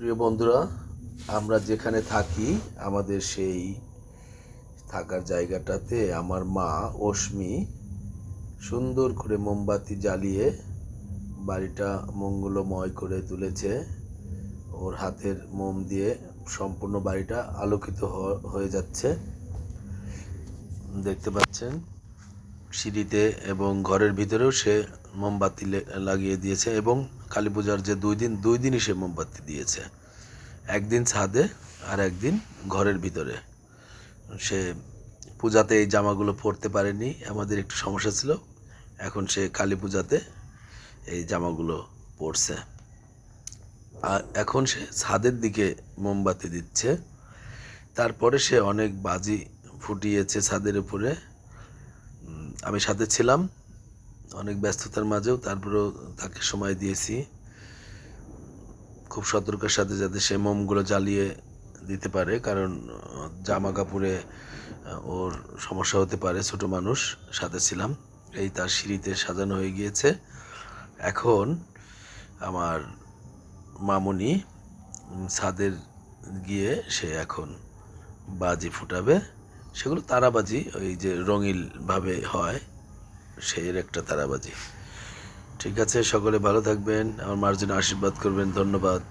প্রিয় বন্ধুরা, আমরা যেখানে থাকি আমাদের সেই থাকার জায়গাটাতে আমার মা অশ্মি সুন্দর করে মোমবাতি জ্বালিয়ে বাড়িটা মঙ্গলময় করে তুলেছে। ওর হাতের মোম দিয়ে সম্পূর্ণ বাড়িটা আলোকিত হয়ে যাচ্ছে, দেখতে পাচ্ছেন। সিঁড়িতে এবং ঘরের ভিতরেও সে মোমবাতি লাগিয়ে দিয়েছে এবং কালী পূজার যে দুই দিনই সে মোমবাতি দিয়েছে, একদিন ছাদে আর একদিন ঘরের ভিতরে। সে পূজাতে এই জামাগুলো পরতে পারেনি, আমাদের একটু সমস্যা ছিল। এখন সে কালী পূজাতে এই জামাগুলো পরছে। আর এখন সে ছাদের দিকে মোমবাতি দিচ্ছে। তারপরে সে অনেক বাজি ফুটিয়েছে ছাদের উপরে। আমি সাথে ছিলাম অনেক ব্যস্ততার মাঝেও, তারপরেও তাকে সময় দিয়েছি খুব সতর্কের সাথে, যাতে সে মোমগুলো জ্বালিয়ে দিতে পারে, কারণ জামা কাপড়ে ওর সমস্যা হতে পারে, ছোট মানুষ। সাথে ছিলাম। এই তার সিঁড়িতে সাজানো হয়ে গিয়েছে। এখন আমার মামুনি ছাদের গিয়ে সে এখন বাজি ফুটাবে। সেগুলো তারাবাজি, ওই যে রঙিনভাবে হয় সেই একটা তারাবাজি। ঠিক আছে, সকলে ভালো থাকবেন, আমার মার জন্য আশীর্বাদ করবেন। ধন্যবাদ।